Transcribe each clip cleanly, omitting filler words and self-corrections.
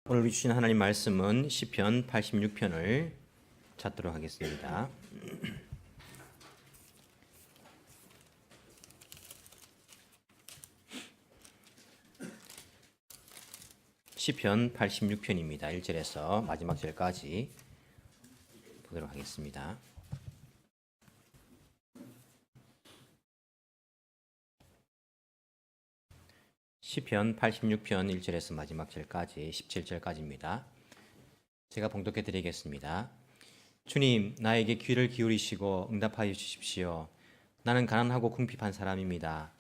오늘 주신 하나님 말씀은 시편 86편을 찾도록 하겠습니다. 시편 86편입니다. 1절에서 마지막 절까지 보도록 하겠습니다. 시편 86편 1절에서 마지막 절까지 17절까지입니다. 제가 봉독해 드리겠습니다. 주님, 나에게 귀를 기울이시고 응답하여 주십시오. 나는 가난하고 궁핍한 사람입니다.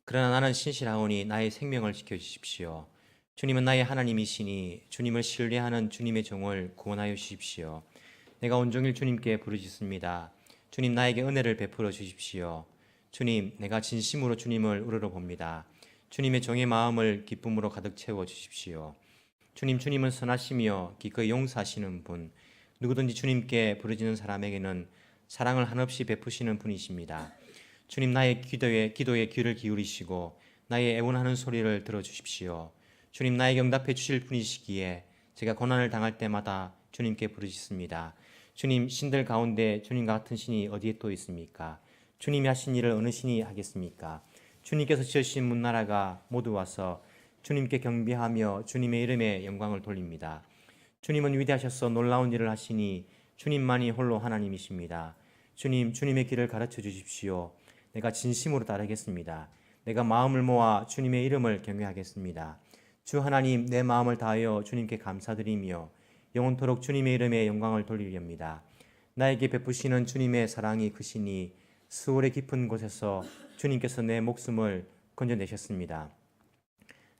그러나 나는 신실하오니 나의 생명을 지켜주십시오. 주님은 나의 하나님이시니 주님을 신뢰하는 주님의 종을 구원하여 주십시오. 내가 온종일 주님께 부르짖습니다. 주님, 나에게 은혜를 베풀어 주십시오. 주님, 내가 진심으로 주님을 우러러봅니다. 주님의 종의 마음을 기쁨으로 가득 채워 주십시오. 주님은 선하시며 기꺼이 용서하시는 분, 누구든지 주님께 부르짖는 사람에게는 사랑을 한없이 베푸시는 분이십니다. 주님, 나의 기도에 귀를 기울이시고 나의 애원하는 소리를 들어주십시오. 주님, 나에게 응답해 주실 분이시기에 제가 고난을 당할 때마다 주님께 부르짖습니다. 주님, 신들 가운데 주님 같은 신이 어디에 또 있습니까? 주님이 하신 일을 어느 신이 하겠습니까? 주님께서 지으신 문나라가 모두 와서 주님께 경배하며 주님의 이름에 영광을 돌립니다. 주님은 위대하셔서 놀라운 일을 하시니 주님만이 홀로 하나님이십니다. 주님의 길을 가르쳐 주십시오. 내가 진심으로 따르겠습니다. 내가 마음을 모아 주님의 이름을 경외하겠습니다. 주 하나님, 내 마음을 다하여 주님께 감사드리며 영원토록 주님의 이름에 영광을 돌리렵니다. 나에게 베푸시는 주님의 사랑이 크시니 스올의 깊은 곳에서 주님께서 내 목숨을 건져내셨습니다.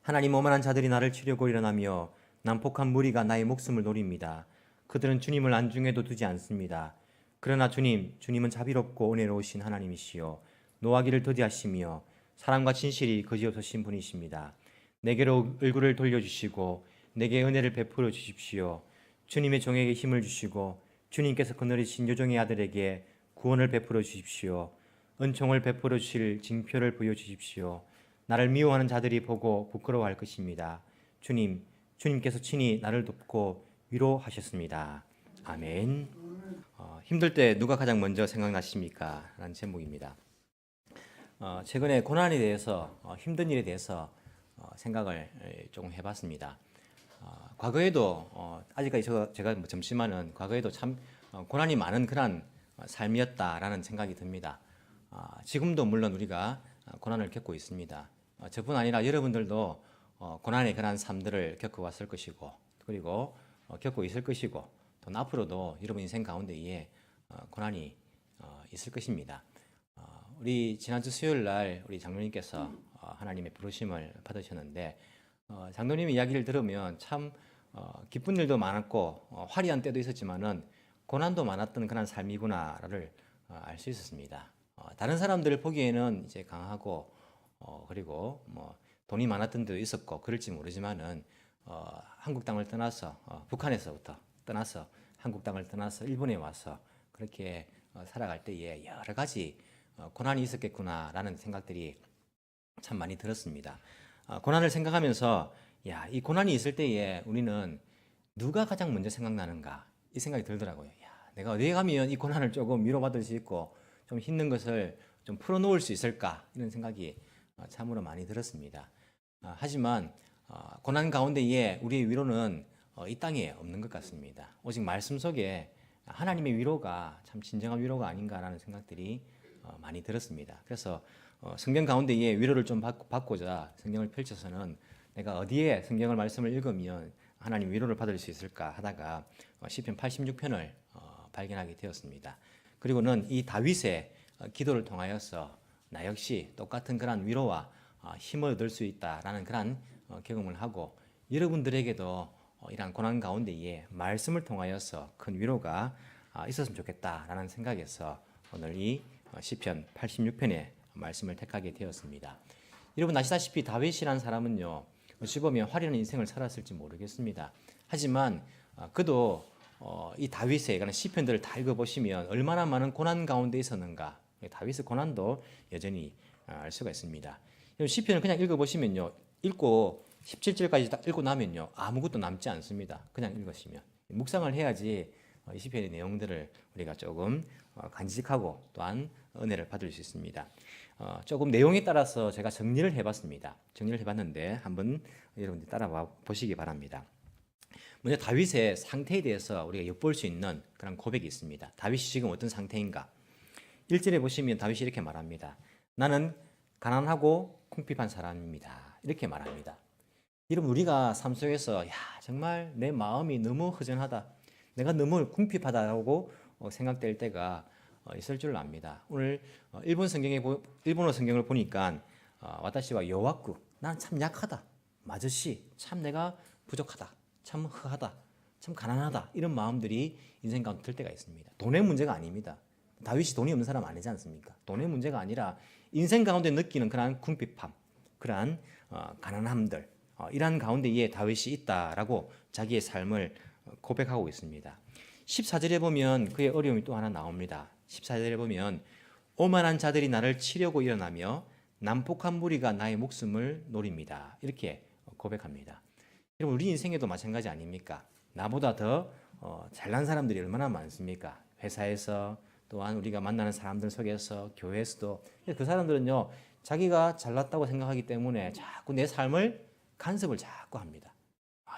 하나님, 오만한 자들이 나를 치려고 일어나며 난폭한 무리가 나의 목숨을 노립니다. 그들은 주님을 안중에도 두지 않습니다. 그러나 주님은 자비롭고 은혜로우신 하나님이시요 노하기를 더디하시며 사랑과 진실이 거지없으신 분이십니다. 내게로 얼굴을 돌려주시고 내게 은혜를 베풀어 주십시오. 주님의 종에게 힘을 주시고 주님께서 거느리신 요정의 아들에게 구원을 베풀어 주십시오. 은총을 베풀어 주실 징표를 보여주십시오. 나를 미워하는 자들이 보고 부끄러워할 것입니다. 주님께서 친히 나를 돕고 위로하셨습니다. 아멘. 힘들 때 누가 가장 먼저 생각나십니까? 라는 제목입니다. 최근에 고난에 대해서 힘든 일에 대해서 생각을 조금 해봤습니다. 과거에도 아직까지 제가 젊지만은 과거에도 참 고난이 많은 그런 삶이었다라는 생각이 듭니다. 지금도 물론 우리가 고난을 겪고 있습니다. 저뿐 아니라 여러분들도 고난의 그런 삶들을 겪어왔을 것이고 그리고 겪고 있을 것이고 또 앞으로도 여러분 인생 가운데에 고난이 있을 것입니다. 우리 지난주 수요일 날 우리 장로님께서 하나님의 부르심을 받으셨는데 장로님의 이야기를 들으면 참 기쁜 일도 많았고 화려한 때도 있었지만은 고난도 많았던 그런 삶이구나를 알 수 있었습니다. 다른 사람들 보기에는 이제 강하고 그리고 뭐 돈이 많았던 데도 있었고 그럴지 모르지만은 한국 땅을 떠나서 북한에서부터 떠나서 한국 땅을 떠나서 일본에 와서 그렇게 살아갈 때에 여러 가지 고난이 있었겠구나라는 생각들이 참 많이 들었습니다. 고난을 생각하면서 이 고난이 있을 때에 우리는 누가 가장 먼저 생각나는가 이 생각이 들더라고요. 내가 어디에 가면 이 고난을 조금 위로받을 수 있고 좀 힘든 것을 좀 풀어놓을 수 있을까 이런 생각이 참으로 많이 들었습니다. 하지만 고난 가운데에 우리의 위로는 이 땅에 없는 것 같습니다. 오직 말씀 속에 하나님의 위로가 참 진정한 위로가 아닌가라는 생각들이 많이 들었습니다. 그래서 성경 가운데에 위로를 좀 받고자 성경을 펼쳐서는 내가 어디에 성경을 말씀을 읽으면 하나님 위로를 받을 수 있을까 하다가 시편 86편을 발견하게 되었습니다. 그리고는 이 다윗의 기도를 통하여서 나 역시 똑같은 그런 위로와 힘을 얻을 수 있다라는 그런 경험을 하고 여러분들에게도 이러한 고난 가운데에 말씀을 통하여서 큰 위로가 있었으면 좋겠다라는 생각에서 오늘 이 시편 86편의 말씀을 택하게 되었습니다. 여러분 아시다시피 다윗이라는 사람은요 어찌 보면 화려한 인생을 살았을지 모르겠습니다. 하지만 그도 이 다윗의 그런 시편들을 다 읽어보시면 얼마나 많은 고난 가운데 있었는가 다윗의 고난도 여전히 알 수가 있습니다. 시편을 그냥 읽어보시면요 읽고 17절까지 딱 읽고 나면요, 아무것도 남지 않습니다. 그냥 읽으시면. 묵상을 해야지 이 시편의 내용들을 우리가 조금 간직하고 또한 은혜를 받을 수 있습니다. 조금 내용에 따라서 제가 정리를 해봤습니다. 정리를 해봤는데 한번 여러분들 따라와 보시기 바랍니다. 먼저 다윗의 상태에 대해서 우리가 엿볼 수 있는 그런 고백이 있습니다. 다윗이 지금 어떤 상태인가? 1절에 보시면 다윗이 이렇게 말합니다. 나는 가난하고 궁핍한 사람입니다. 이렇게 말합니다. 여러분, 우리가 삶 속에서 정말 내 마음이 너무 허전하다, 내가 너무 궁핍하다고 생각될 때가 있을 줄 압니다. 오늘 일본어 성경을 보니까 와타시와 여와쿠, 난 참 약하다, 마저시, 참 내가 부족하다, 참 허하다, 참 가난하다, 이런 마음들이 인생 가운데 들 때가 있습니다. 돈의 문제가 아닙니다. 다윗이 돈이 없는 사람 아니지 않습니까? 돈의 문제가 아니라 인생 가운데 느끼는 그러한 궁핍함, 그러한 가난함들, 이러한 가운데에 다윗이 있다라고 자기의 삶을 고백하고 있습니다. 14절에 보면 그의 어려움이 또 하나 나옵니다. 14절에 보면 오만한 자들이 나를 치려고 일어나며 난폭한 무리가 나의 목숨을 노립니다. 이렇게 고백합니다. 여러분, 우리 인생에도 마찬가지 아닙니까? 나보다 더 잘난 사람들이 얼마나 많습니까? 회사에서, 또한 우리가 만나는 사람들 속에서, 교회에서도. 그 사람들은요, 자기가 잘났다고 생각하기 때문에 자꾸 내 삶을 간섭을 자꾸 합니다.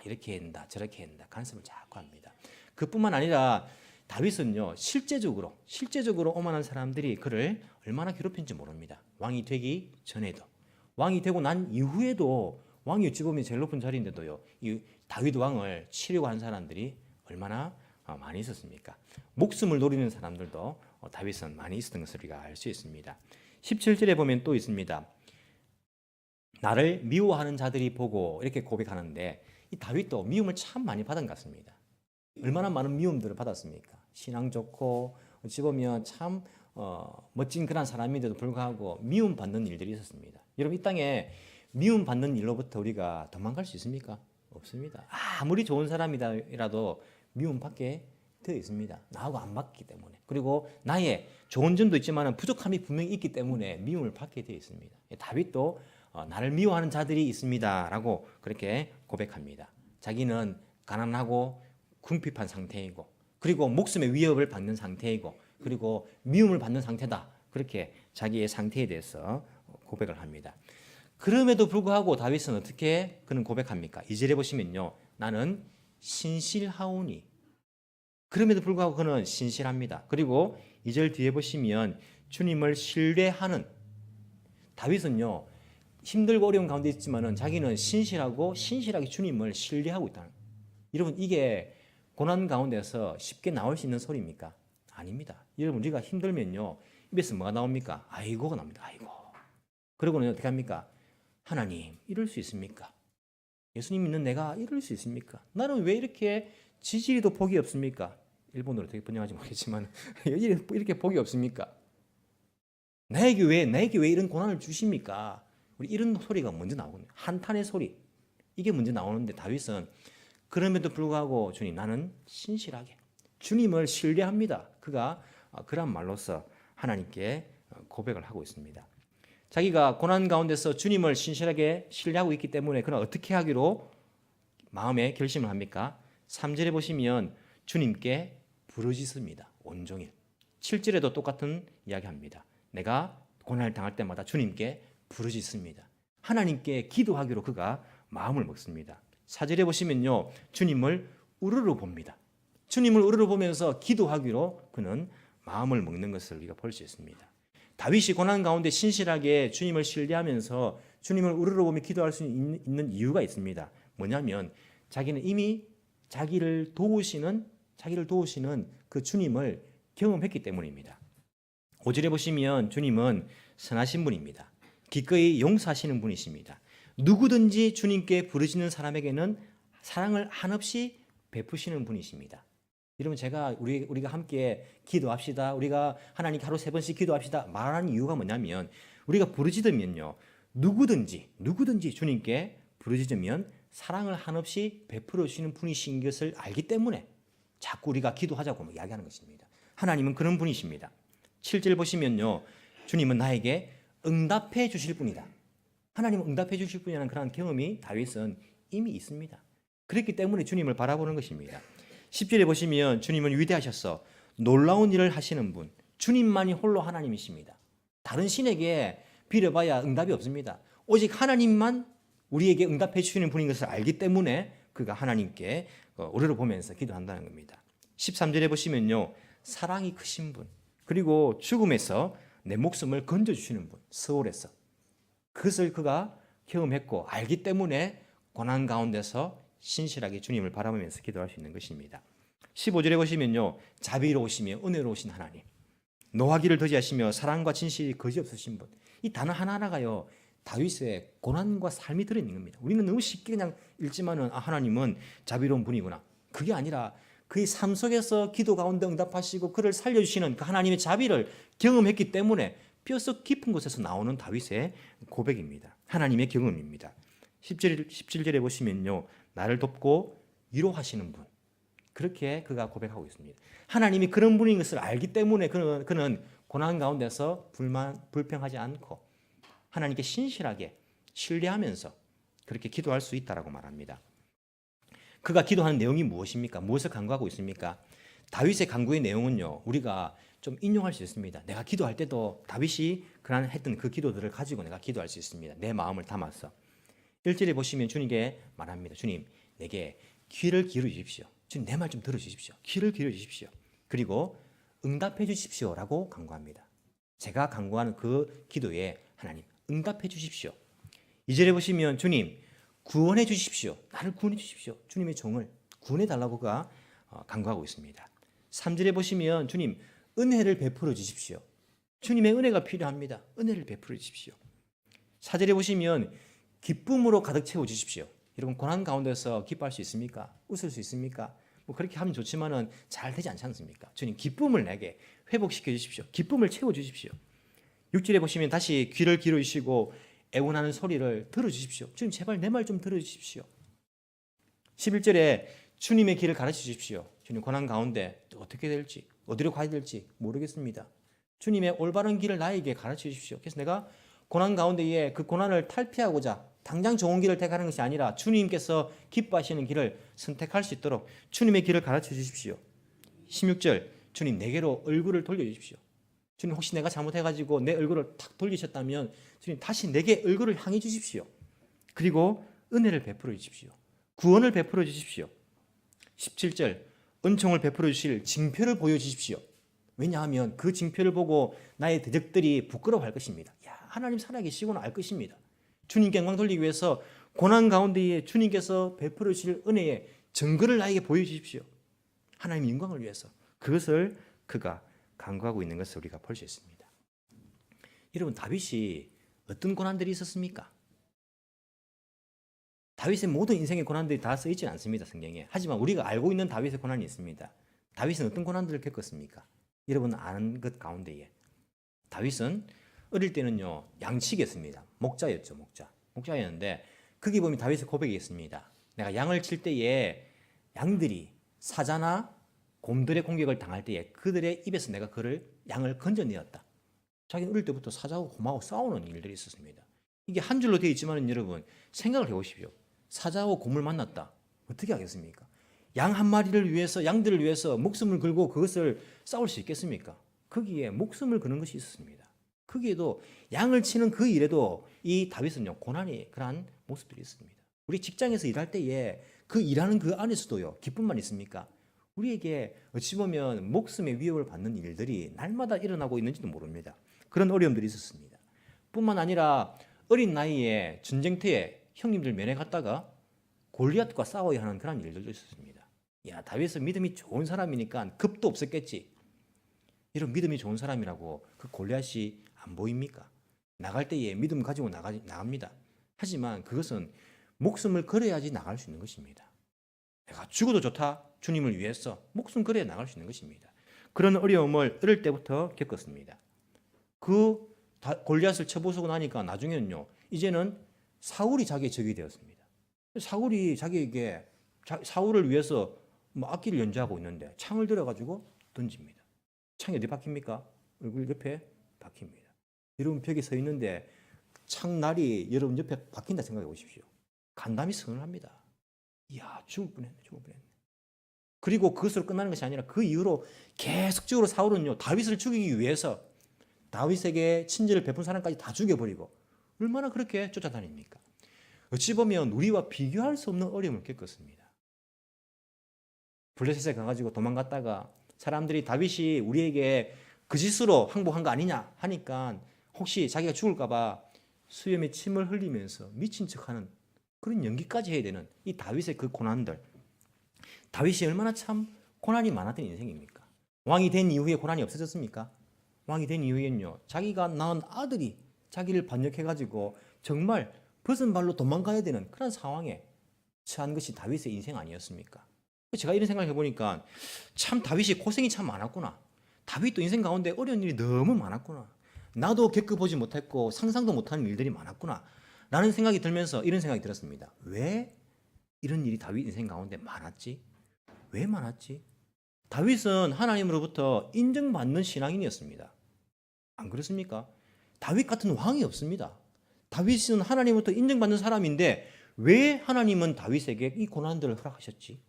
이렇게 한다, 저렇게 한다, 간섭을 자꾸 합니다. 그뿐만 아니라 다윗은요, 실제적으로 오만한 사람들이 그를 얼마나 괴롭힌지 모릅니다. 왕이 되기 전에도, 왕이 되고 난 이후에도, 왕이 어찌 보면 제일 높은 자리인데도요, 이 다윗 왕을 치려고 한 사람들이 얼마나 많이 있었습니까? 목숨을 노리는 사람들도 다윗은 많이 있었던 것을 우리가 알 수 있습니다. 17절에 보면 또 있습니다. 나를 미워하는 자들이 보고, 이렇게 고백하는데, 이 다윗도 미움을 참 많이 받은 것 같습니다. 얼마나 많은 미움들을 받았습니까? 신앙 좋고 어찌 보면 참 멋진 그런 사람인데도 불구하고 미움받는 일들이 있었습니다. 여러분, 이 땅에 미움받는 일로부터 우리가 도망갈 수 있습니까? 없습니다. 아무리 좋은 사람이라도 미움받게 되어 있습니다. 나하고 안 맞기 때문에. 그리고 나의 좋은 점도 있지만 부족함이 분명히 있기 때문에 미움을 받게 되어 있습니다. 다윗도 나를 미워하는 자들이 있습니다 라고 그렇게 고백합니다. 자기는 가난하고 궁핍한 상태이고, 그리고 목숨의 위협을 받는 상태이고, 그리고 미움을 받는 상태다, 그렇게 자기의 상태에 대해서 고백을 합니다. 그럼에도 불구하고 다윗은 어떻게 그는 고백합니까? 2절에 보시면요, 나는 신실하오니. 그럼에도 불구하고 그는 신실합니다. 그리고 2절 뒤에 보시면 주님을 신뢰하는. 다윗은요, 힘들고 어려운 가운데 있지만은 자기는 신실하게 주님을 신뢰하고 있다는. 여러분, 이게 고난 가운데서 쉽게 나올 수 있는 소리입니까? 아닙니다. 여러분, 우리가 힘들면요, 입에서 뭐가 나옵니까? 아이고가 나옵니다. 아이고. 그러고는 어떻게 합니까? 하나님, 이럴 수 있습니까? 예수님 믿는 내가 이럴 수 있습니까? 나는 왜 이렇게 지지리도 복이 없습니까? 일본어로 어떻게 번역하지 모르겠지만 이렇게 복이 없습니까? 나에게 왜 이런 고난을 주십니까? 우리 이런 소리가 먼저 나오거든요. 한탄의 소리. 이게 먼저 나오는데 다윗은 그럼에도 불구하고 주님, 나는 신실하게 주님을 신뢰합니다. 그가 그런 말로서 하나님께 고백을 하고 있습니다. 자기가 고난 가운데서 주님을 신실하게 신뢰하고 있기 때문에 그는 어떻게 하기로 마음에 결심을 합니까? 3절에 보시면 주님께 부르짖습니다. 온종일. 7절에도 똑같은 이야기합니다. 내가 고난을 당할 때마다 주님께 부르짖습니다. 하나님께 기도하기로 그가 마음을 먹습니다. 4절에 보시면요, 주님을 우러러 봅니다. 주님을 우러러 보면서 기도하기로 그는 마음을 먹는 것을 우리가 볼 수 있습니다. 다윗이 고난 가운데 신실하게 주님을 신뢰하면서 주님을 우러러 보며 기도할 수 있는 이유가 있습니다. 뭐냐면 자기는 이미 자기를 도우시는 그 주님을 경험했기 때문입니다. 5절에 보시면 주님은 선하신 분입니다. 기꺼이 용서하시는 분이십니다. 누구든지 주님께 부르짖는 사람에게는 사랑을 한없이 베푸시는 분이십니다. 여러분, 제가 우리가 함께 기도합시다, 우리가 하나님께 하루 3번씩 기도합시다 말하는 이유가 뭐냐면, 우리가 부르짖으면요, 누구든지 주님께 부르짖으면 사랑을 한없이 베풀어 주시는 분이신 것을 알기 때문에 자꾸 우리가 기도하자고 이야기하는 것입니다. 하나님은 그런 분이십니다. 7절 보시면요, 주님은 나에게 응답해 주실 분이다. 하나님은 응답해 주실 분이라는 그런 경험이 다윗은 이미 있습니다. 그렇기 때문에 주님을 바라보는 것입니다. 10절에 보시면 주님은 위대하셔서 놀라운 일을 하시는 분, 주님만이 홀로 하나님이십니다. 다른 신에게 빌어봐야 응답이 없습니다. 오직 하나님만 우리에게 응답해 주시는 분인 것을 알기 때문에 그가 하나님께 우러러 보면서 기도한다는 겁니다. 13절에 보시면요, 사랑이 크신 분, 그리고 죽음에서 내 목숨을 건져주시는 분, 스올에서 그것을 그가 경험했고 알기 때문에 고난 가운데서 신실하게 주님을 바라보면서 기도할 수 있는 것입니다. 15절에 보시면요, 자비로우시며 은혜로우신 하나님, 노하기를 더디하시며 사랑과 진실이 거지없으신 분. 이 단어 하나하나가요, 다윗의 고난과 삶이 들어있는 겁니다. 우리는 너무 쉽게 그냥 읽지만은 하나님은 자비로운 분이구나. 그게 아니라 그의 삶 속에서 기도 가운데 응답하시고 그를 살려주시는 그 하나님의 자비를 경험했기 때문에 뼈속 깊은 곳에서 나오는 다윗의 고백입니다. 하나님의 경험입니다. 17절에 보시면요, 나를 돕고 위로하시는 분, 그렇게 그가 고백하고 있습니다. 하나님이 그런 분인 것을 알기 때문에 그는 고난 가운데서 불평하지 않고 하나님께 신실하게 신뢰하면서 그렇게 기도할 수 있다라고 말합니다. 그가 기도하는 내용이 무엇입니까? 무엇을 간구하고 있습니까? 다윗의 간구의 내용은요, 우리가 좀 인용할 수 있습니다. 내가 기도할 때도 다윗이 그날 했던 그 기도들을 가지고 내가 기도할 수 있습니다. 내 마음을 담아서. 1절에 보시면 주님께 말합니다. 주님, 내게 귀를 기울여 주십시오. 주님, 내 말 좀 들어주십시오. 귀를 기울여 주십시오. 그리고 응답해 주십시오라고 간구합니다. 제가 간구하는 그 기도에 하나님 응답해 주십시오. 2절에 보시면 주님, 구원해 주십시오. 나를 구원해 주십시오. 주님의 종을 구원해 달라고 그가 간구하고 있습니다. 3절에 보시면 주님, 은혜를 베풀어 주십시오. 주님의 은혜가 필요합니다. 은혜를 베풀어 주십시오. 4절에 보시면 기쁨으로 가득 채워 주십시오. 여러분, 고난 가운데서 기뻐할 수 있습니까? 웃을 수 있습니까? 뭐 그렇게 하면 좋지만은 잘 되지 않지 않습니까? 주님, 기쁨을 내게 회복시켜 주십시오. 기쁨을 채워 주십시오. 6절에 보시면 다시 귀를 기울여 주시고 애원하는 소리를 들어 주십시오. 주님, 제발 내 말 좀 들어 주십시오. 11절에 주님의 길을 가르쳐 주십시오. 주님, 고난 가운데 어떻게 될지, 어디로 가야 될지 모르겠습니다. 주님의 올바른 길을 나에게 가르쳐 주십시오. 그래서 내가 고난 가운데에 그 고난을 탈피하고자 당장 좋은 길을 택하는 것이 아니라 주님께서 기뻐하시는 길을 선택할 수 있도록 주님의 길을 가르쳐 주십시오. 16절, 주님, 내게로 얼굴을 돌려주십시오. 주님, 혹시 내가 잘못해가지고 내 얼굴을 탁 돌리셨다면 주님, 다시 내게 얼굴을 향해 주십시오. 그리고 은혜를 베풀어 주십시오. 구원을 베풀어 주십시오. 17절, 은총을 베풀어 주실 징표를 보여주십시오. 왜냐하면 그 징표를 보고 나의 대적들이 부끄러워할 것입니다. 야, 하나님 살아계시구나 알 것입니다. 주님께 영광 돌리기 위해서 고난 가운데에 주님께서 베풀어 주실 은혜의 증거를 나에게 보여주십시오. 하나님의 영광을 위해서. 그것을 그가 간구하고 있는 것을 우리가 볼 수 있습니다. 여러분, 다윗이 어떤 고난들이 있었습니까? 다윗의 모든 인생의 고난들이 다 쓰이지는 않습니다, 성경에. 하지만 우리가 알고 있는 다윗의 고난이 있습니다. 다윗은 어떤 고난들을 겪었습니까? 여러분 아는 것 가운데에 다윗은 어릴 때는요, 양치기였습니다. 목자였죠, 목자였는데 거기 보면 다윗의 고백이 있습니다. 내가 양을 칠 때에 양들이 사자나 곰들의 공격을 당할 때에 그들의 입에서 내가 양을 건져내었다. 자기는 어릴 때부터 사자하고 곰하고 싸우는 일들이 있었습니다. 이게 한 줄로 되어 있지만 여러분 생각을 해보십시오. 사자하고 곰을 만났다. 어떻게 하겠습니까? 양 한 마리를 위해서, 양들을 위해서 목숨을 걸고 그것을 싸울 수 있겠습니까? 거기에 목숨을 거는 것이 있었습니다. 거기에도 양을 치는 그 일에도 이 다윗은요, 고난이 그러한 모습들이 있습니다. 우리 직장에서 일할 때에 그 일하는 그 안에서도요, 기쁨만 있습니까? 우리에게 어찌 보면 목숨의 위협을 받는 일들이 날마다 일어나고 있는지도 모릅니다. 그런 어려움들이 있었습니다. 뿐만 아니라 어린 나이에 전쟁터에 형님들 면회 갔다가 골리앗과 싸워야 하는 그런 일들도 있었습니다. 야, 다윗은 믿음이 좋은 사람이니까 겁도 없었겠지. 이런 믿음이 좋은 사람이라고 그 골리앗이 안 보입니까? 나갈 때에 믿음 가지고 나갑니다. 하지만 그것은 목숨을 걸어야지 나갈 수 있는 것입니다. 내가 죽어도 좋다. 주님을 위해서 목숨 걸어야 나갈 수 있는 것입니다. 그런 어려움을 어릴 때부터 겪었습니다. 그 골리앗을 쳐부수고 나니까 나중에는요, 이제는 사울이 자기의 적이 되었습니다. 사울이 자기에게 사울을 위해서 악기를 연주하고 있는데 창을 들어가지고 던집니다. 창이 어디 박힙니까? 얼굴 옆에 박힙니다. 여러분 벽에 서 있는데 창날이 여러분 옆에 박힌다 생각해 보십시오. 간담이 서늘합니다. 이야, 죽을 뻔했네. 그리고 그것으로 끝나는 것이 아니라 그 이후로 계속적으로 사울은요, 다윗을 죽이기 위해서 다윗에게 친절을 베푼 사람까지 다 죽여버리고 얼마나 그렇게 쫓아다닙니까? 어찌 보면 우리와 비교할 수 없는 어려움을 겪었습니다. 블레셋에 가가지고 도망갔다가 사람들이 다윗이 우리에게 그 짓으로 항복한 거 아니냐 하니까 혹시 자기가 죽을까봐 수염에 침을 흘리면서 미친 척하는 그런 연기까지 해야 되는 이 다윗의 그 고난들. 다윗이 얼마나 참 고난이 많았던 인생입니까? 왕이 된 이후에 고난이 없어졌습니까? 왕이 된 이후에는요, 자기가 낳은 아들이 자기를 반역해가지고 정말 벗은 발로 도망가야 되는 그런 상황에 처한 것이 다윗의 인생 아니었습니까? 제가 이런 생각을 해보니까 참 다윗이 고생이 참 많았구나. 다윗도 인생 가운데 어려운 일이 너무 많았구나. 나도 겪어보지 못했고 상상도 못하는 일들이 많았구나 라는 생각이 들면서 이런 생각이 들었습니다. 왜 이런 일이 다윗 인생 가운데 많았지? 왜 많았지? 다윗은 하나님으로부터 인정받는 신앙인이었습니다. 안 그렇습니까? 다윗 같은 왕이 없습니다. 다윗은 하나님으로부터 인정받는 사람인데 왜 하나님은 다윗에게 이 고난들을 허락하셨지?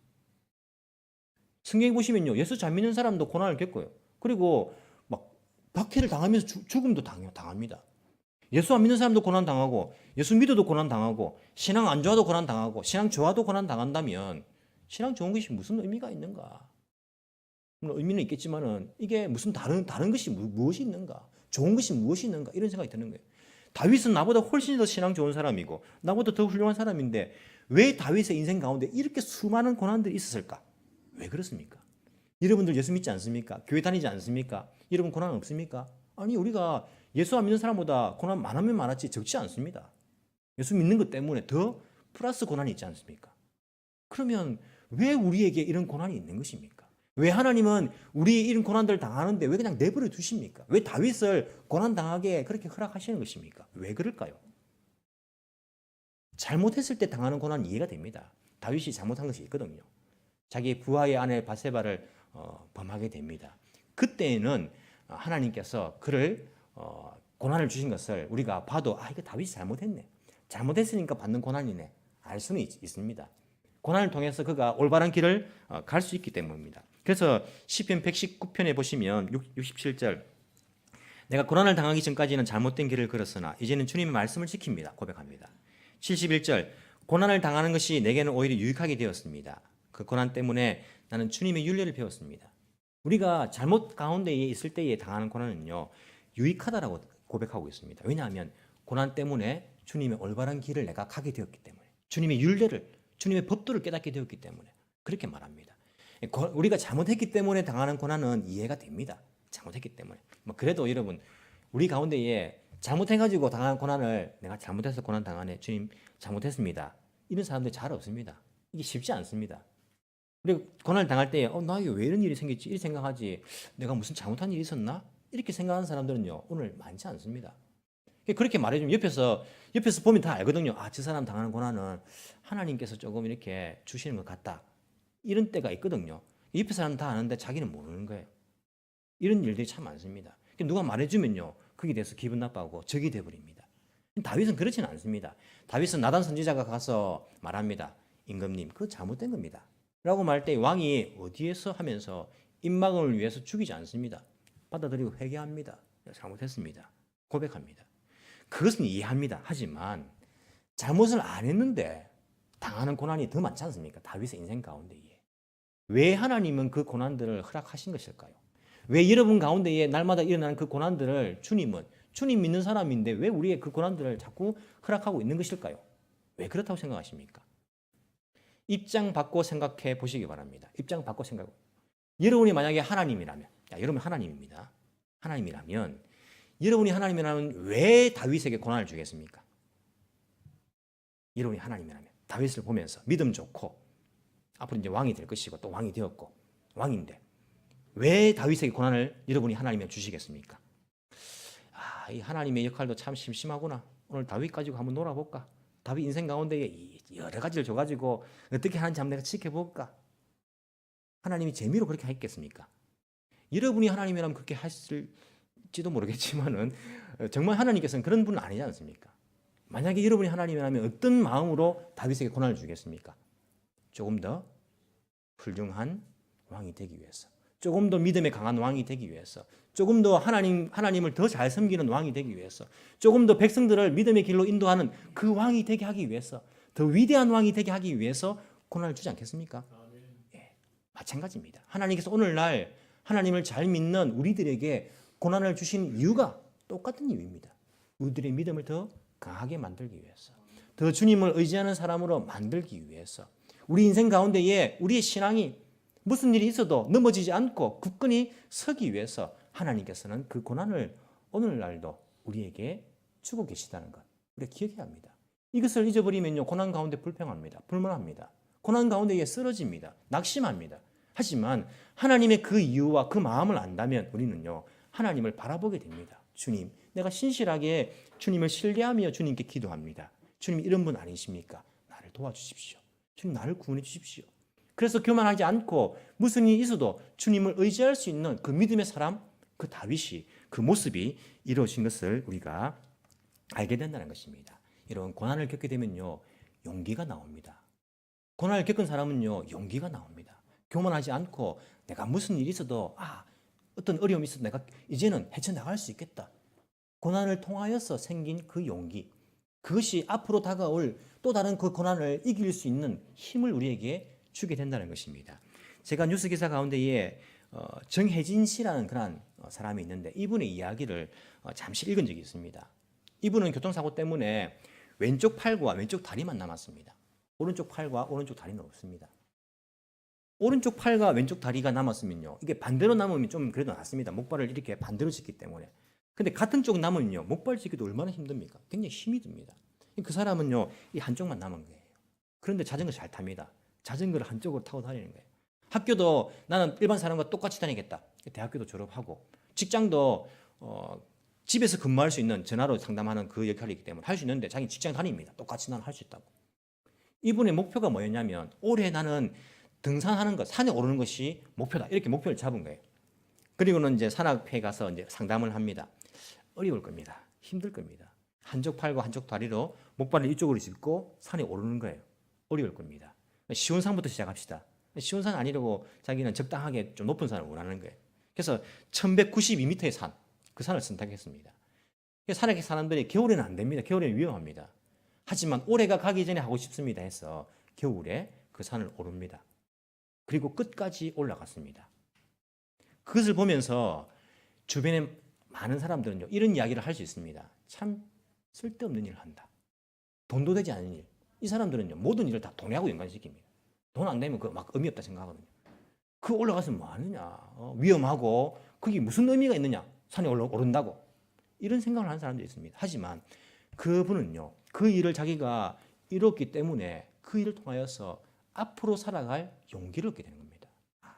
성경에 보시면요, 예수 잘 믿는 사람도 고난을 겪어요. 그리고 막 박해를 당하면서 죽음도 당합니다. 예수 안 믿는 사람도 고난 당하고 예수 믿어도 고난 당하고 신앙 안 좋아도 고난 당하고 신앙 좋아도 고난 당한다면 신앙 좋은 것이 무슨 의미가 있는가? 물론 의미는 있겠지만은 이게 무슨 다른 것이 무엇이 있는가? 좋은 것이 무엇이 있는가? 이런 생각이 드는 거예요. 다윗은 나보다 훨씬 더 신앙 좋은 사람이고 나보다 더 훌륭한 사람인데 왜 다윗의 인생 가운데 이렇게 수많은 고난들이 있었을까? 왜 그렇습니까? 여러분들 예수 믿지 않습니까? 교회 다니지 않습니까? 여러분 고난 없습니까? 아니, 우리가 예수 안 믿는 사람보다 고난 많으면 많았지 적지 않습니다. 예수 믿는 것 때문에 더 플러스 고난이 있지 않습니까? 그러면 왜 우리에게 이런 고난이 있는 것입니까? 왜 하나님은 우리 이런 고난들을 당하는데 왜 그냥 내버려 두십니까? 왜 다윗을 고난당하게 그렇게 허락하시는 것입니까? 왜 그럴까요? 잘못했을 때 당하는 고난은 이해가 됩니다. 다윗이 잘못한 것이 있거든요. 자기 부하의 아내 바세바를 범하게 됩니다. 그때는 하나님께서 그를 고난을 주신 것을 우리가 봐도 이거 다윗이 잘못했네. 잘못했으니까 받는 고난이네. 알 수는 있습니다. 고난을 통해서 그가 올바른 길을 갈 수 있기 때문입니다. 그래서 시편 119편에 보시면 67절 내가 고난을 당하기 전까지는 잘못된 길을 걸었으나 이제는 주님의 말씀을 지킵니다. 고백합니다. 71절 고난을 당하는 것이 내게는 오히려 유익하게 되었습니다. 그 고난 때문에 나는 주님의 윤례를 배웠습니다. 우리가 잘못 가운데 있을 때에 당하는 고난은요, 유익하다라고 고백하고 있습니다. 왜냐하면 고난 때문에 주님의 올바른 길을 내가 가게 되었기 때문에, 주님의 윤례를, 주님의 법도를 깨닫게 되었기 때문에 그렇게 말합니다. 우리가 잘못했기 때문에 당하는 고난은 이해가 됩니다. 잘못했기 때문에. 그래도 여러분, 우리 가운데에 잘못해가지고 당한 고난을 내가 잘못해서 고난 당하네, 주님 잘못했습니다, 이런 사람들 잘 없습니다. 이게 쉽지 않습니다. 그리고 고난을 당할 때 나에게 왜 이런 일이 생겼지? 이렇게 생각하지, 내가 무슨 잘못한 일이 있었나? 이렇게 생각하는 사람들은요, 오늘 많지 않습니다. 그렇게 말해주면 옆에서 보면 다 알거든요. 저 사람 당하는 고난은 하나님께서 조금 이렇게 주시는 것 같다, 이런 때가 있거든요. 옆에 사람 다 아는데 자기는 모르는 거예요. 이런 일들이 참 많습니다. 누가 말해주면요, 거기에 대해서 기분 나빠하고 적이 돼버립니다. 다윗은 그렇지는 않습니다. 다윗은 나단 선지자가 가서 말합니다. 임금님, 그거 잘못된 겁니다 라고 말할 때 왕이 어디에서 하면서 입막음을 위해서 죽이지 않습니다. 받아들이고 회개합니다. 잘못했습니다. 고백합니다. 그것은 이해합니다. 하지만 잘못을 안 했는데 당하는 고난이 더 많지 않습니까? 다윗의 인생 가운데에. 왜 하나님은 그 고난들을 허락하신 것일까요? 왜 여러분 가운데에 날마다 일어나는 그 고난들을 주님 믿는 사람인데 왜 우리의 그 고난들을 자꾸 허락하고 있는 것일까요? 왜 그렇다고 생각하십니까? 입장 바꿔 생각해 보시기 바랍니다. 입장 바꿔 생각해. 여러분이 만약에 하나님이라면, 여러분 하나님입니다. 하나님이라면, 여러분이 하나님이라면 왜 다윗에게 고난을 주겠습니까? 여러분이 하나님이라면 다윗을 보면서 믿음 좋고 앞으로 이제 왕이 될 것이고 또 왕이 되었고 왕인데 왜 다윗에게 고난을 여러분이 하나님이 주시겠습니까? 이 하나님의 역할도 참 심심하구나. 오늘 다윗 가지고 한번 놀아볼까? 다윗 인생 가운데 여러 가지를 줘가지고 어떻게 하는지 한번 내가 지켜볼까? 하나님이 재미로 그렇게 했겠습니까? 여러분이 하나님이라면 그렇게 하실지도 모르겠지만은 정말 하나님께서는 그런 분은 아니지 않습니까? 만약에 여러분이 하나님이라면 어떤 마음으로 다윗에게 고난을 주겠습니까? 조금 더 훌륭한 왕이 되기 위해서, 조금 더 믿음에 강한 왕이 되기 위해서, 조금 더 하나님을 더 잘 섬기는 왕이 되기 위해서, 조금 더 백성들을 믿음의 길로 인도하는 그 왕이 되게 하기 위해서, 더 위대한 왕이 되게 하기 위해서 고난을 주지 않겠습니까? 예, 마찬가지입니다. 하나님께서 오늘날 하나님을 잘 믿는 우리들에게 고난을 주신 이유가 똑같은 이유입니다. 우리들의 믿음을 더 강하게 만들기 위해서, 더 주님을 의지하는 사람으로 만들기 위해서, 우리 인생 가운데에 우리의 신앙이 무슨 일이 있어도 넘어지지 않고 굳건히 서기 위해서 하나님께서는 그 고난을 오늘날도 우리에게 주고 계시다는 것, 우리가 기억해야 합니다. 이것을 잊어버리면요, 고난 가운데 불평합니다. 불만합니다. 고난 가운데에 쓰러집니다. 낙심합니다. 하지만 하나님의 그 이유와 그 마음을 안다면 우리는요, 하나님을 바라보게 됩니다. 주님, 내가 신실하게 주님을 신뢰하며 주님께 기도합니다. 주님, 이런 분 아니십니까? 나를 도와주십시오. 주님, 나를 구원해 주십시오. 그래서 교만하지 않고 무슨 일이 있어도 주님을 의지할 수 있는 그 믿음의 사람, 그 다윗이, 그 모습이 이루어진 것을 우리가 알게 된다는 것입니다. 이런 고난을 겪게 되면요, 용기가 나옵니다. 고난을 겪은 사람은요, 용기가 나옵니다. 교만하지 않고 내가 무슨 일이 있어도 어떤 어려움이 있어도 내가 이제는 헤쳐나갈 수 있겠다. 고난을 통하여서 생긴 그 용기, 그것이 앞으로 다가올 또 다른 그 고난을 이길 수 있는 힘을 우리에게 주게 된다는 것입니다. 제가 뉴스 기사 가운데에 정혜진 씨라는 그런 사람이 있는데 이분의 이야기를 잠시 읽은 적이 있습니다. 이분은 교통사고 때문에 왼쪽 팔과 왼쪽 다리만 남았습니다. 오른쪽 팔과 오른쪽 다리는 없습니다. 오른쪽 팔과 왼쪽 다리가 남았으면요, 이게 반대로 남으면 좀 그래도 낫습니다. 목발을 이렇게 반대로 짚기 때문에. 근데 같은 쪽 남으면요, 목발 짚기도 얼마나 힘듭니까? 굉장히 힘이 듭니다. 그 사람은요, 이 한쪽만 남은 거예요. 그런데 자전거 잘 탑니다. 자전거를 한쪽으로 타고 다니는 거예요. 학교도 나는 일반 사람과 똑같이 다니겠다. 대학교도 졸업하고, 직장도 집에서 근무할 수 있는, 전화로 상담하는 그 역할이 있기 때문에 할 수 있는데 자기 직장 다닙니다. 똑같이 나는 할 수 있다고. 이분의 목표가 뭐였냐면, 올해 나는 등산하는 것, 산에 오르는 것이 목표다. 이렇게 목표를 잡은 거예요. 그리고는 이제 산악회에 가서 이제 상담을 합니다. 어려울 겁니다. 힘들 겁니다. 한쪽 팔과 한쪽 다리로 목발을 이쪽으로 짚고 산에 오르는 거예요. 어려울 겁니다. 쉬운 산부터 시작합시다. 쉬운 산 아니라고 자기는 적당하게 좀 높은 산을 원하는 거예요. 그래서 1192m의 산, 그 산을 선택했습니다. 산악회 사람들이 겨울에는 안 됩니다. 겨울에는 위험합니다. 하지만 올해가 가기 전에 하고 싶습니다 해서 겨울에 그 산을 오릅니다. 그리고 끝까지 올라갔습니다. 그것을 보면서 주변에 많은 사람들은요, 이런 이야기를 할 수 있습니다. 참 쓸데없는 일을 한다. 돈도 되지 않은 일. 이 사람들은요, 모든 일을 다 돈하고 연관시킵니다. 돈 안 되면 그 막 의미 없다 생각하거든요. 그 올라가서 뭐 하느냐, 위험하고 그게 무슨 의미가 있느냐, 산에 오른다고, 이런 생각을 하는 사람들이 있습니다. 하지만 그분은요, 그 일을 자기가 이뤘기 때문에 그 일을 통하여서 앞으로 살아갈 용기를 얻게 되는 겁니다.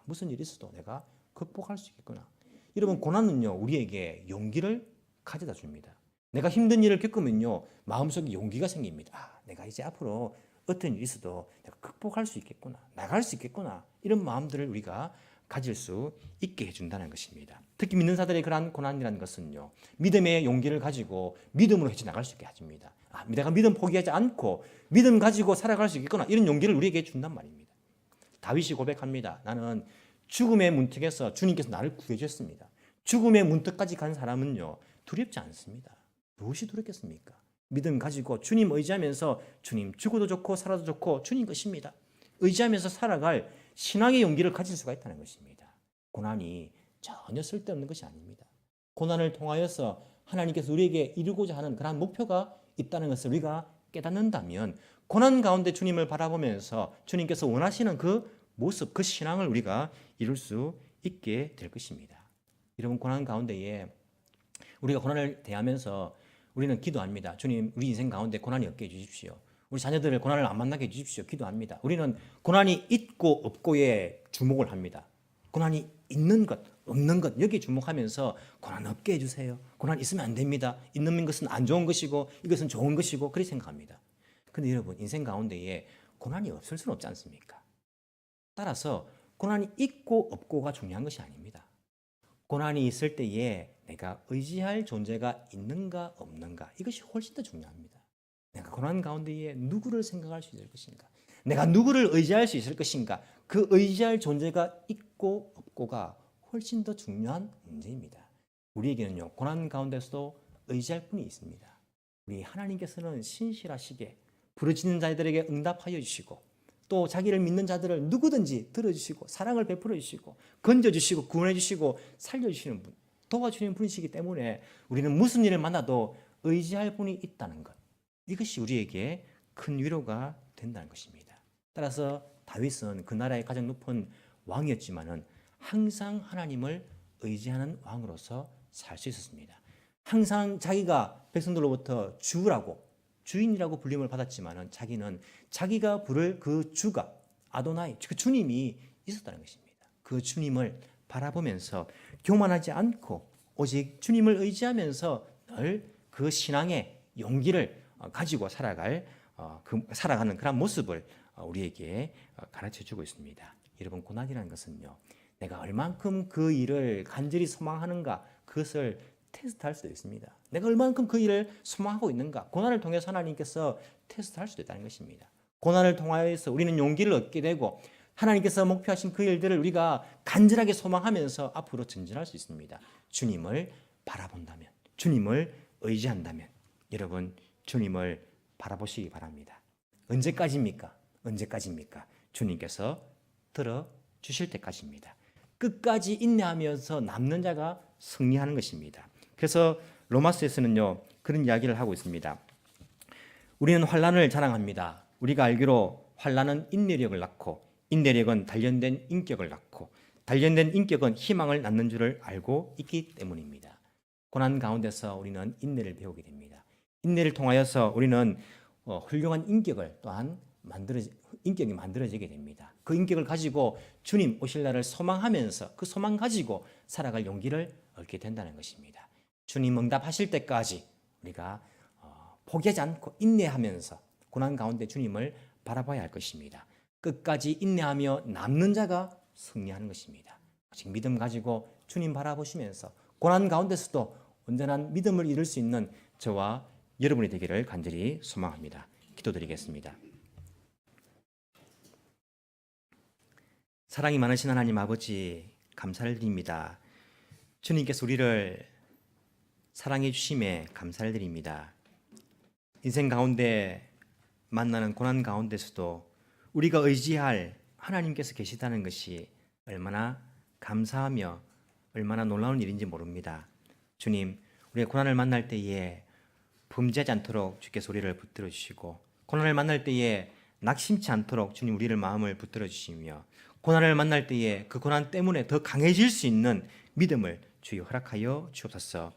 무슨 일이 있어도 내가 극복할 수 있겠구나. 여러분, 고난은요, 우리에게 용기를 가져다 줍니다. 내가 힘든 일을 겪으면요, 마음속에 용기가 생깁니다. 내가 이제 앞으로 어떤 일이 있어도 내가 극복할 수 있겠구나, 나갈 수 있겠구나, 이런 마음들을 우리가 가질 수 있게 해준다는 것입니다. 특히 믿는 자들의 그러한 고난이라는 것은요, 믿음의 용기를 가지고 믿음으로 헤쳐나갈 수 있게 해줍니다. 내가 믿음 포기하지 않고 믿음 가지고 살아갈 수 있겠구나, 이런 용기를 우리에게 준단 말입니다. 다윗이 고백합니다. 나는 죽음의 문턱에서 주님께서 나를 구해주셨습니다. 죽음의 문턱까지 간 사람은요, 두렵지 않습니다. 무엇이 두렵겠습니까? 믿음 가지고 주님 의지하면서, 주님 죽어도 좋고 살아도 좋고 주님 것입니다, 의지하면서 살아갈 신앙의 용기를 가질 수가 있다는 것입니다. 고난이 전혀 쓸데없는 것이 아닙니다. 고난을 통하여서 하나님께서 우리에게 이루고자 하는 그런 목표가 있다는 것을 우리가 깨닫는다면, 고난 가운데 주님을 바라보면서 주님께서 원하시는 그 모습, 그 신앙을 우리가 이룰 수 있게 될 것입니다. 여러분, 고난 가운데에 우리가 고난을 대하면서 우리는 기도합니다. 주님, 우리 인생 가운데 고난이 없게 해주십시오. 우리 자녀들을 고난을 안 만나게 해주십시오. 기도합니다. 우리는 고난이 있고 없고에 주목을 합니다. 고난이 있는 것, 없는 것, 여기에 주목하면서 고난 없게 해주세요. 고난 있으면 안 됩니다. 있는 것은 안 좋은 것이고 이것은 좋은 것이고 그렇게 생각합니다. 그런데 여러분, 인생 가운데에 고난이 없을 수는 없지 않습니까? 따라서 고난이 있고 없고가 중요한 것이 아닙니다. 고난이 있을 때에 내가 의지할 존재가 있는가 없는가, 이것이 훨씬 더 중요합니다. 내가 고난 가운데에 누구를 생각할 수 있을 것인가? 내가 누구를 의지할 수 있을 것인가? 그 의지할 존재가 있고 없고가 훨씬 더 중요한 문제입니다. 우리에게는요, 고난 가운데서도 의지할 분이 있습니다. 우리 하나님께서는 신실하시게 부르짖는 자들에게 응답하여 주시고, 또 자기를 믿는 자들을 누구든지 들어주시고 사랑을 베풀어 주시고 건져주시고 구원해 주시고 살려주시는 분, 도와주시는 분이시기 때문에 우리는 무슨 일을 만나도 의지할 분이 있다는 것, 이것이 우리에게 큰 위로가 된다는 것입니다. 따라서 다윗은 그 나라의 가장 높은 왕이었지만은 항상 하나님을 의지하는 왕으로서 살 수 있었습니다. 항상 자기가 백성들로부터 주라고, 주인이라고 불림을 받았지만은 자기는 자기가 부를 그 주가 아도나이, 그 주님이 있었다는 것입니다. 그 주님을 바라보면서 교만하지 않고 오직 주님을 의지하면서 늘 그 신앙의 용기를 가지고 살아가는 그런 모습을 우리에게 가르쳐 주고 있습니다. 여러분, 고난이라는 것은요, 내가 얼만큼 그 일을 간절히 소망하는가, 그것을 테스트할 수도 있습니다. 내가 얼만큼 그 일을 소망하고 있는가, 고난을 통해서 하나님께서 테스트할 수도 있다는 것입니다. 고난을 통하여서 우리는 용기를 얻게 되고 하나님께서 목표하신 그 일들을 우리가 간절하게 소망하면서 앞으로 전진할 수 있습니다. 주님을 바라본다면, 주님을 의지한다면. 여러분, 주님을 바라보시기 바랍니다. 언제까지입니까? 언제까지입니까? 주님께서 들어주실 때까지입니다. 끝까지 인내하면서 남는 자가 승리하는 것입니다. 그래서 로마서에서는요, 그런 이야기를 하고 있습니다. 우리는 환난을 자랑합니다. 우리가 알기로 환난은 인내력을 낳고, 인내력은 단련된 인격을 낳고, 단련된 인격은 희망을 낳는 줄을 알고 있기 때문입니다. 고난 가운데서 우리는 인내를 배우게 됩니다. 인내를 통하여서 우리는 훌륭한 인격을 또한 인격이 만들어지게 됩니다. 그 인격을 가지고 주님 오실 날을 소망하면서 그 소망 가지고 살아갈 용기를 얻게 된다는 것입니다. 주님 응답하실 때까지 우리가 포기하지 않고 인내하면서 고난 가운데 주님을 바라봐야 할 것입니다. 끝까지 인내하며 남는 자가 승리하는 것입니다. 오직 믿음 가지고 주님 바라보시면서 고난 가운데서도 온전한 믿음을 이룰 수 있는 저와 여러분이 되기를 간절히 소망합니다. 기도드리겠습니다. 사랑이 많으신 하나님 아버지, 감사를 드립니다. 주님께서 우리를 사랑해 주심에 감사를 드립니다. 인생 가운데 만나는 고난 가운데서도 우리가 의지할 하나님께서 계시다는 것이 얼마나 감사하며 얼마나 놀라운 일인지 모릅니다. 주님, 우리가 고난을 만날 때에 범죄하지 않도록 주께서 우리를 붙들어 주시고, 고난을 만날 때에 낙심치 않도록 주님 우리를 마음을 붙들어 주시며, 고난을 만날 때에 그 고난 때문에 더 강해질 수 있는 믿음을 주여 허락하여 주옵소서.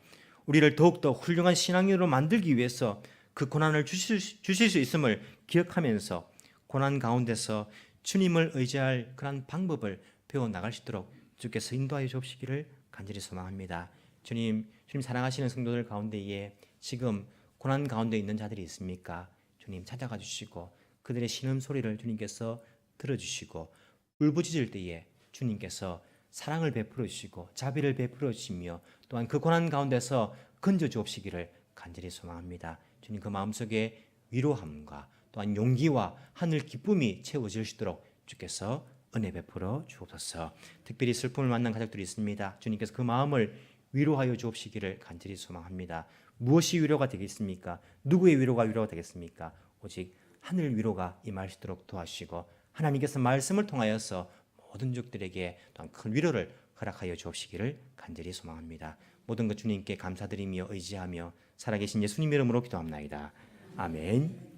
우리를 더욱더 훌륭한 신앙인으로 만들기 위해서 그 고난을 주실 수 있음을 기억하면서 고난 가운데서 주님을 의지할 그런 방법을 배워나갈 수 있도록 주께서 인도하여 주옵시기를 간절히 소망합니다. 주님 사랑하시는 성도들 가운데에 지금 고난 가운데 있는 자들이 있습니까? 주님 찾아가 주시고 그들의 신음소리를 주님께서 들어주시고 울부짖을 때에 주님께서 사랑을 베풀어 주시고 자비를 베풀어 주시며 또한 그 고난 가운데서 건져 주옵시기를 간절히 소망합니다. 주님, 그 마음속에 위로함과 또한 용기와 하늘 기쁨이 채워질 수 있도록 주께서 은혜 베풀어 주옵소서. 특별히 슬픔을 만난 가족들이 있습니다. 주님께서 그 마음을 위로하여 주옵시기를 간절히 소망합니다. 무엇이 위로가 되겠습니까? 누구의 위로가 되겠습니까? 오직 하늘 위로가 임할 수 있도록 도와주시고 하나님께서 말씀을 통하여서 모든 족들에게 또한 큰 위로를 허락하여 주옵시기를 간절히 소망합니다. 모든 것 주님께 감사드리며 의지하며 살아계신 예수님 이름으로 기도합나이다. 아멘.